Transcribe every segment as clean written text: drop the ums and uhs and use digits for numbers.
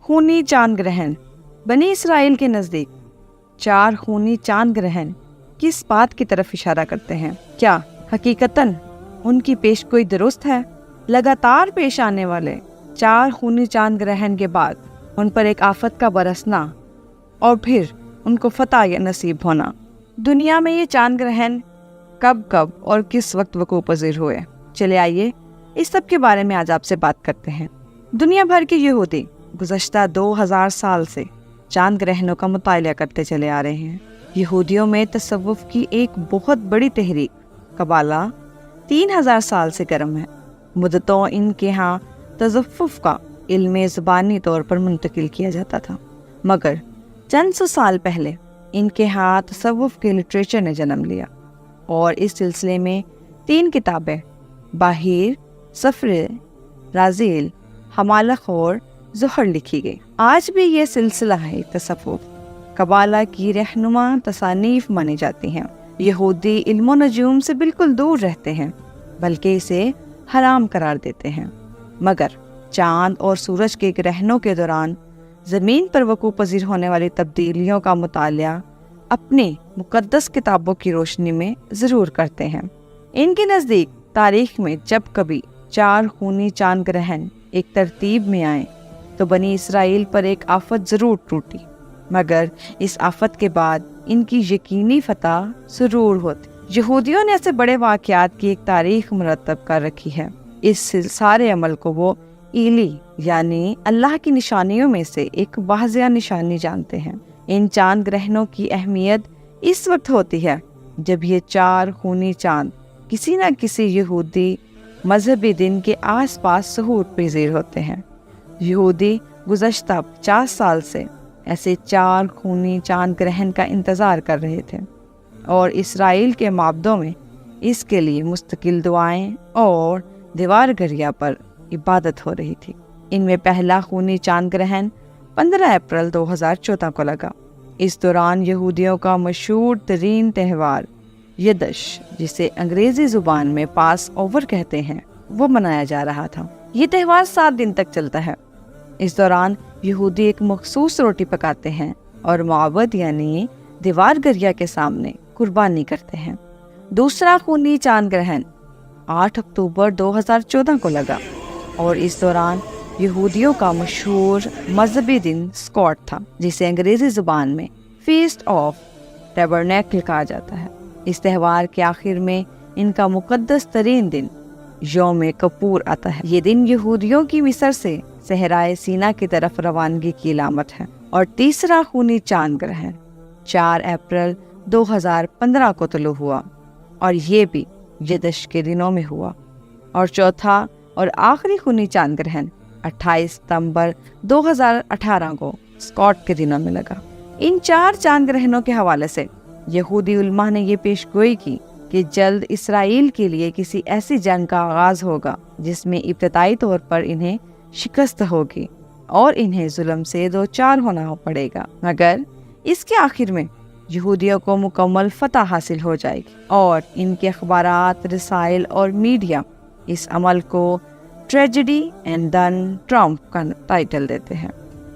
خونی چاند گرہن۔ بنی اسرائیل کے نزدیک 4 خونی چاند گرہن کس بات کی طرف اشارہ کرتے ہیں؟ کیا حقیقتاً ان کی پیشگوئی درست ہے؟ لگاتار پیش آنے والے 4 خونی چاند گرہن کے بعد ان پر ایک آفت کا برسنا اور پھر ان کو فتح یا نصیب ہونا۔ دنیا میں یہ چاند گرہن کب اور کس وقت وقوع پذیر ہوئے؟ چلے آئیے اس سب کے بارے میں آج آپ سے بات کرتے ہیں۔ دنیا بھر کے یہودی گزشتہ 2000 سال سے چاند گرہنوں کا مطالعہ کرتے چلے آ رہے ہیں۔ یہودیوں میں تصوف کی ایک بہت بڑی تحریک قبالہ 3000 سال سے گرم ہے۔ مدتوں ان کے ہاں تصوف کا علم زبانی طور پر منتقل کیا جاتا تھا، مگر چند سو سال پہلے ان کے ہاں تصوف کے لٹریچر نے جنم لیا اور اس سلسلے میں 3 کتابیں باہیر، سفر رازیل، حمالق اور زہر لکھی گئی۔ آج بھی یہ سلسلہ ہے تصوف قبالہ کی رہنما تصانیف مانی جاتی ہیں۔ یہودی علم و نجوم سے بالکل دور رہتے ہیں، بلکہ اسے حرام قرار دیتے ہیں، مگر چاند اور سورج کے گرہنوں کے دوران زمین پر وقوع پذیر ہونے والی تبدیلیوں کا مطالعہ اپنی مقدس کتابوں کی روشنی میں ضرور کرتے ہیں۔ ان کے نزدیک تاریخ میں جب کبھی 4 خونی چاند گرہن ایک ترتیب میں آئیں تو بنی اسرائیل پر ایک آفت ضرور ٹوٹی، مگر اس آفت کے بعد ان کی یقینی فتح ضرور ہوتی۔ یہودیوں نے ایسے بڑے واقعات کی ایک تاریخ مرتب کر رکھی ہے۔ اس سارے عمل کو وہ ایلی یعنی اللہ کی نشانیوں میں سے ایک واضح نشانی جانتے ہیں۔ ان چاند گرہنوں کی اہمیت اس وقت ہوتی ہے جب یہ 4 خونی چاند کسی نہ کسی یہودی مذہبی دن کے آس پاس ظہور پذیر ہوتے ہیں۔ یہودی گزشتہ 50 سال سے ایسے 4 خونی چاند گرہن کا انتظار کر رہے تھے اور اسرائیل کے معبدوں میں اس کے لیے مستقل دعائیں اور دیوار گریا پر عبادت ہو رہی تھی۔ ان میں پہلا خونی چاند گرہن 15 اپریل 2014 کو لگا۔ اس دوران یہودیوں کا مشہور ترین تہوار یدش، جسے انگریزی زبان میں پاس اوور کہتے ہیں، وہ منایا جا رہا تھا۔ یہ تہوار 7 دن تک چلتا ہے۔ اس دوران یہودی ایک مخصوص روٹی پکاتے ہیں اور معبد یعنی دیوار گریا کے سامنے قربانی کرتے ہیں۔ دوسرا خونی چاند گرہن 8 اکتوبر 2014 کو لگا اور اس دوران یہودیوں کا مشہور مذہبی دن سکوٹ تھا، جسے انگریزی زبان میں فیسٹ آف ٹیبرنیکل کہا جاتا ہے۔ اس تہوار کے آخر میں ان کا مقدس ترین دن یوم کپور آتا ہے۔ یہ دن یہودیوں کی مصر سے صحرائے سینا کی طرف روانگی کی علامت ہے۔ اور تیسرا خونی چاند گرہن 4 اپریل 2015 کو طلوع ہوا اور یہ بھی یدش کے دنوں میں ہوا۔ اور چوتھا اور آخری خونی چاند گرہن 28 ستمبر 2018 کو سکاٹ کے دنوں میں لگا۔ ان 4 چاند گرہنوں کے حوالے سے یہودی علماء نے یہ پیش گوئی کی کہ جلد اسرائیل کے لیے کسی ایسی جنگ کا آغاز ہوگا جس میں ابتدائی طور پر انہیں شکست ہوگی اور انہیں ظلم سے دوچار ہونا پڑے گا، مگر اس کے آخر میں یہودیوں کو مکمل فتح حاصل ہو جائے گی۔ اور ان کے اخبارات، رسائل اور میڈیا اس عمل کو ٹریجڈی اینڈ دن ٹرمپ کا ٹائٹل دیتے ہیں،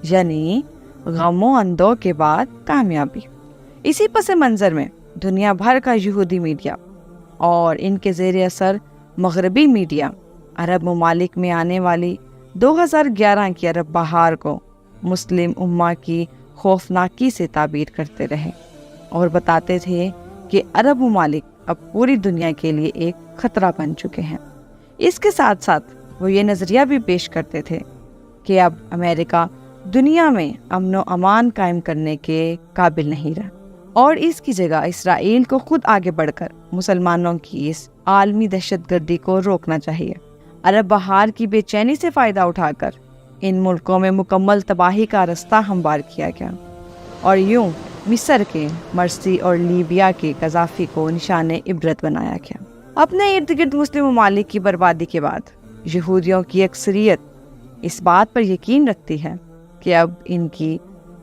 یعنی غم و اندوہ کے بعد کامیابی۔ اسی پس منظر میں دنیا بھر کا یہودی میڈیا اور ان کے زیر اثر مغربی میڈیا عرب ممالک میں آنے والی 2011 کی عرب بہار کو مسلم امہ کی خوفناکی سے تعبیر کرتے رہے اور بتاتے تھے کہ عرب ممالک اب پوری دنیا کے لیے ایک خطرہ بن چکے ہیں۔ اس کے ساتھ ساتھ وہ یہ نظریہ بھی پیش کرتے تھے کہ اب امریکہ دنیا میں امن و امان قائم کرنے کے قابل نہیں رہا اور اس کی جگہ اسرائیل کو خود آگے بڑھ کر مسلمانوں کی اس عالمی دہشت گردی کو روکنا چاہیے۔ عرب بہار کی بے چینی سے فائدہ اٹھا کر ان ملکوں میں مکمل تباہی کا رستہ ہموار کیا گیا اور یوں مصر کے مرسی اور لیبیا کے قذافی کو نشان عبرت بنایا گیا۔ اپنے ارد گرد مسلم ممالک کی بربادی کے بعد یہودیوں کی اکثریت اس بات پر یقین رکھتی ہے کہ اب ان کی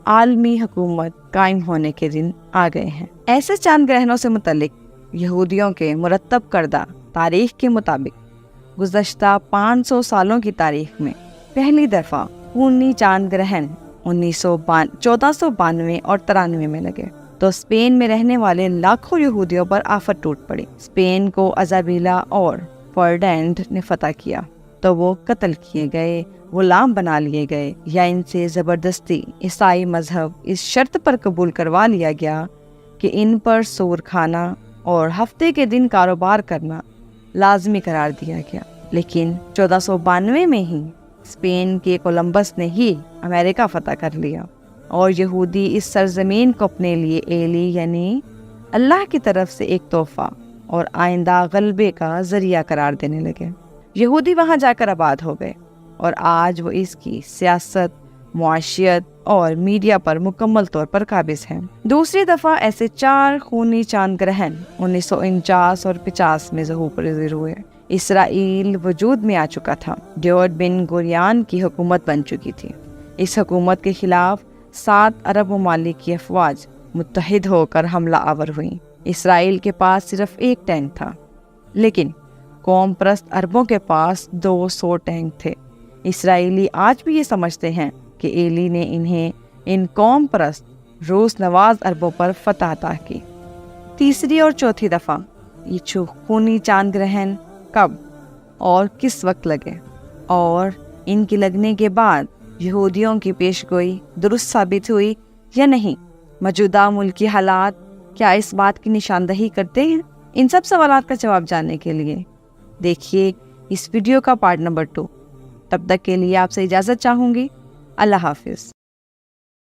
عالمی حکومت قائم ہونے کے دن آ گئے ہیں۔ ایسے چاند گرہنوں سے متعلق یہودیوں کے مرتب کردہ تاریخ کے مطابق گزشتہ 500 سالوں کی تاریخ میں پہلی دفعہ خونی چاند گرہن 1492 اور 93 میں لگے تو اسپین میں رہنے والے لاکھوں یہودیوں پر آفت ٹوٹ پڑی۔ اسپین کو ازابیلا اور فرڈینڈ نے فتح کیا تو وہ قتل کیے گئے، غلام بنا لیے گئے یا ان سے زبردستی عیسائی مذہب اس شرط پر قبول کروا لیا گیا کہ ان پر سور کھانا اور ہفتے کے دن کاروبار کرنا لازمی قرار دیا گیا۔ لیکن 1492 میں ہی اسپین کے کولمبس نے ہی امریکہ فتح کر لیا اور یہودی اس سرزمین کو اپنے لیے ایلی یعنی اللہ کی طرف سے ایک تحفہ اور آئندہ غلبے کا ذریعہ قرار دینے لگے۔ یہودی وہاں جا کر آباد ہو گئے اور آج وہ اس کی سیاست، معاشیت اور میڈیا پر مکمل طور پر قابض ہیں۔ دوسری دفعہ ایسے 4 خونی چاند گرہن 1949 اور 50 میں ظہور پذیر ہوئے۔ اسرائیل وجود میں آ چکا تھا۔ ڈیوڈ بن گوریان کی حکومت بن چکی تھی۔ اس حکومت کے خلاف 7 عرب ممالک کی افواج متحد ہو کر حملہ آور ہوئیں۔ اسرائیل کے پاس صرف ایک ٹینک تھا، لیکن قوم پرست عربوں کے پاس 200 ٹینک تھے۔ اسرائیلی آج بھی یہ سمجھتے ہیں کہ ایلی نے انہیں ان قوم پرست روس نواز عربوں پر فتح عطا کی۔ تیسری اور چوتھی دفعہ یہ خونی چاند گرہن کب اور کس وقت لگے اور ان کے لگنے کے بعد یہودیوں کی پیش گوئی درست ثابت ہوئی یا نہیں؟ موجودہ ملکی حالات کیا اس بات کی نشاندہی کرتے ہیں؟ ان سب سوالات کا جواب جاننے کے لیے دیکھیے اس ویڈیو کا پارٹ نمبر 2۔ تب تک کے لیے آپ سے اجازت چاہوں گی۔ اللہ حافظ۔